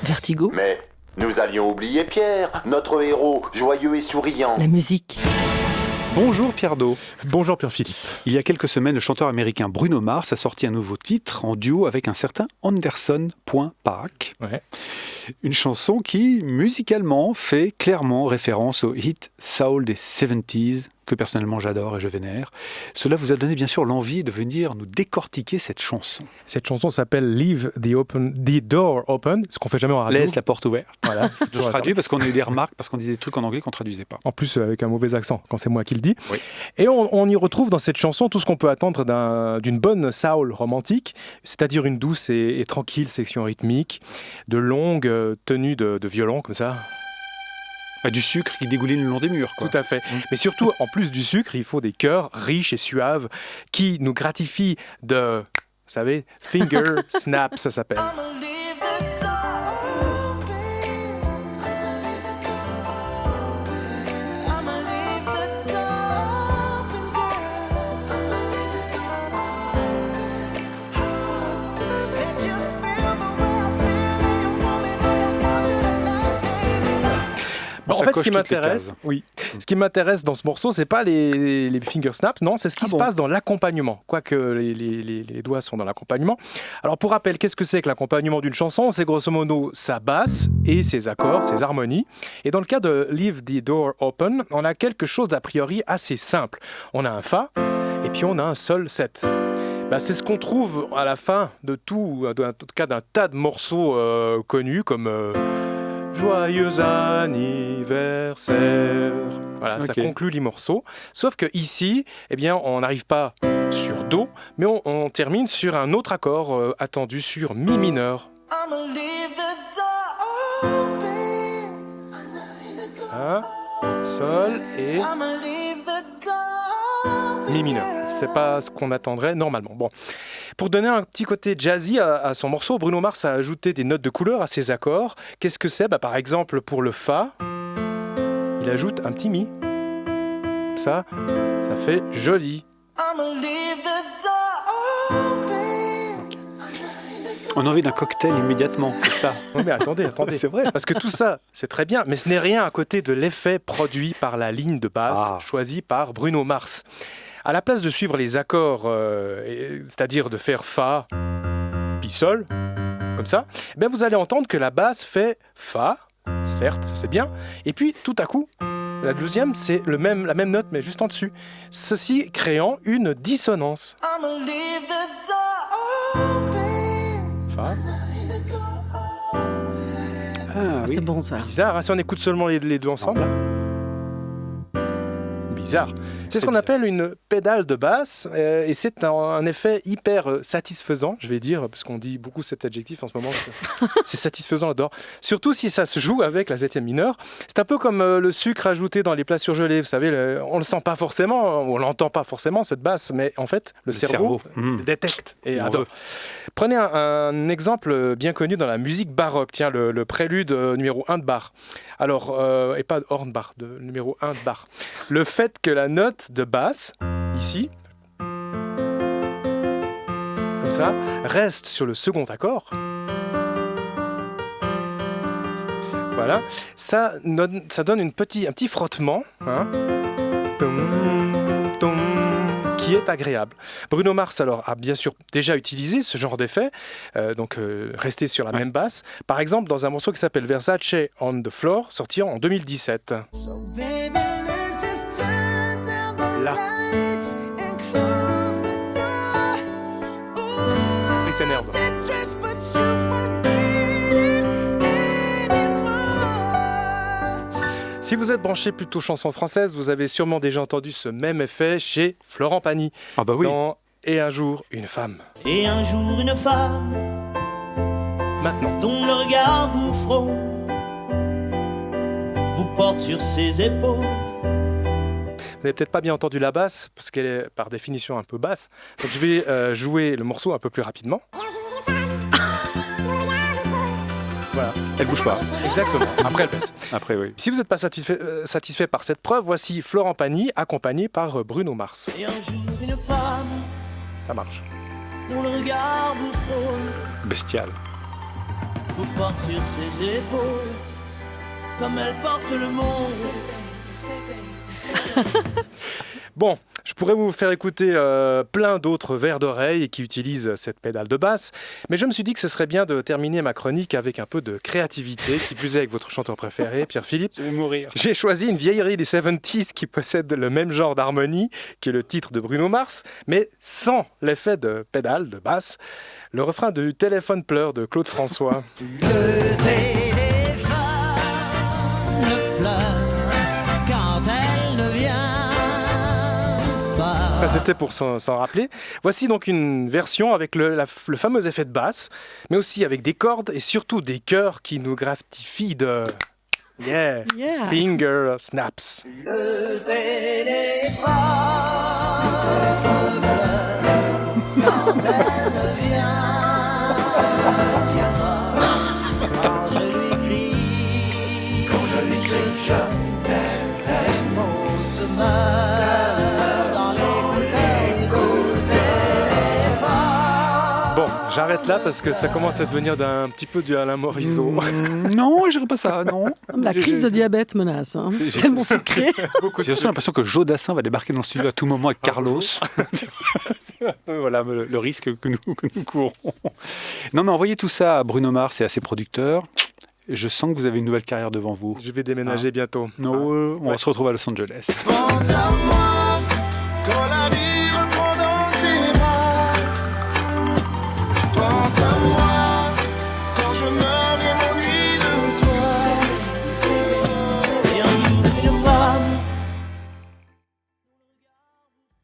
Vertigo. Mais nous allions oublier Pierre, notre héros, joyeux et souriant. La musique. Bonjour Pierre Do. Bonjour Pierre-Philippe. Il y a quelques semaines, le chanteur américain Bruno Mars a sorti un nouveau titre en duo avec un certain Anderson .Paak. Ouais. Une chanson qui, musicalement, fait clairement référence au hit Soul des 70s, que personnellement j'adore et je vénère. Cela vous a donné bien sûr l'envie de venir nous décortiquer cette chanson. Cette chanson s'appelle Leave the Door Open, ce qu'on fait jamais en radio. Laisse la porte ouverte. Voilà. Je traduis parce qu'on a eu des remarques, parce qu'on disait des trucs en anglais qu'on ne traduisait pas. En plus avec un mauvais accent, quand c'est moi qui le dis. Oui. Et on y retrouve dans cette chanson tout ce qu'on peut attendre d'une bonne soul romantique, c'est-à-dire une douce et tranquille section rythmique, de longues tenues de violon comme ça. Du sucre qui dégouline le long des murs, quoi. Tout à fait. Mais surtout, en plus du sucre, il faut des chœurs riches et suaves qui nous gratifient de, vous savez, finger snap, ça s'appelle. En fait, ce qui m'intéresse dans ce morceau, c'est pas les finger snaps, non, c'est ce qui se passe dans l'accompagnement, quoique les doigts sont dans l'accompagnement. Alors, pour rappel, qu'est-ce que c'est que l'accompagnement d'une chanson ? C'est grosso modo sa basse et ses accords, ses harmonies. Et dans le cas de Leave the Door Open, on a quelque chose d'a priori assez simple. On a un Fa et puis on a un Sol 7. C'est ce qu'on trouve à la fin de tout, en tout cas d'un tas de morceaux connus comme... Joyeux anniversaire. Voilà, ça conclut les morceaux. Sauf que ici, on n'arrive pas sur Do, mais on termine sur un autre accord attendu sur Mi mineur. Sol et Mi mineur. C'est pas ce qu'on attendrait normalement. Bon. Pour donner un petit côté jazzy à son morceau, Bruno Mars a ajouté des notes de couleur à ses accords. Qu'est-ce que c'est ? Par exemple, pour le Fa, il ajoute un petit Mi. Ça fait joli. On a envie d'un cocktail immédiatement, c'est ça. Oui, mais attendez. C'est vrai. Parce que tout ça, c'est très bien, mais ce n'est rien à côté de l'effet produit par la ligne de basse choisie par Bruno Mars. À la place de suivre les accords, c'est-à-dire de faire Fa, puis Sol, comme ça, vous allez entendre que la basse fait Fa, certes, c'est bien, et puis tout à coup, la deuxième, c'est la même note, mais juste en dessus. Ceci créant une dissonance. Fa. Oui. C'est bon ça. Bizarre, si on écoute seulement les deux ensemble. Bizarre. C'est ce qu'on appelle une pédale de basse et c'est un effet hyper satisfaisant, je vais dire, parce qu'on dit beaucoup cet adjectif en ce moment. C'est satisfaisant, j'adore. Surtout si ça se joue avec la septième mineure. C'est un peu comme le sucre ajouté dans les plats surgelés. Vous savez, on le sent pas forcément, on l'entend pas forcément cette basse, mais en fait, le cerveau détecte et adore. Prenez un exemple bien connu dans la musique baroque. Tiens, le prélude numéro 1 de Bach. Alors, et pas Hornbach, numéro 1 de Bach. Le fait que la note de basse, ici, comme ça, reste sur le second accord. Voilà, ça donne un petit frottement, qui est agréable. Bruno Mars alors a bien sûr déjà utilisé ce genre d'effet, rester sur la même basse, par exemple dans un morceau qui s'appelle Versace on the Floor, sorti en 2017. Là. Il s'énerve. Si vous êtes branché plutôt chanson française, vous avez sûrement déjà entendu ce même effet chez Florent Pagny. Ah bah oui. Dans Et un jour, une femme. Et un jour, une femme. Maintenant. Dont le regard vous frôle, vous porte sur ses épaules. Vous n'avez peut-être pas bien entendu la basse, parce qu'elle est par définition un peu basse. Donc je vais jouer le morceau un peu plus rapidement. Voilà. Elle bouge pas. Exactement. Après, elle baisse. Après, oui. Si vous n'êtes pas satisfait par cette preuve, voici Florent Pagny, accompagné par Bruno Mars. Et un jour, une Ça marche. dont le regard vous frôle, Bestial. vous porte sur ses épaules, comme elle porte le monde. Bon, je pourrais vous faire écouter plein d'autres vers d'oreille qui utilisent cette pédale de basse, mais je me suis dit que ce serait bien de terminer ma chronique avec un peu de créativité, qui plus est avec votre chanteur préféré, Pierre-Philippe. Je vais mourir. J'ai choisi une vieillerie des 70s qui possède le même genre d'harmonie que le titre de Bruno Mars, mais sans l'effet de pédale de basse. Le refrain du Téléphone pleure de Claude François. Le téléphone pleure quand elle ne vient pas. Ça, c'était pour s'en rappeler. Voici donc une version avec le fameux effet de basse, mais aussi avec des cordes et surtout des chœurs qui nous gratifient de... Yeah, Yeah. finger snaps. Le téléphone pleure quand elle ne vient pas. Quand je lui crie, je t'aime, les mots se meurent dans l'écouteur du téléphone. Bon, j'arrête là parce que ça commence à devenir un petit peu du Alain Morisot. Non, je dirais pas ça, non. La crise de diabète menace. Hein. Tellement sucré. J'ai surtout l'impression que Joe Dassin va débarquer dans le studio à tout moment avec Carlos. C'est un peu, voilà, le risque que nous courons. Non, mais envoyez tout ça à Bruno Mars et à ses producteurs. Je sens que vous avez une nouvelle carrière devant vous. Je vais déménager bientôt. On va se retrouver à Los Angeles. Pense à moi.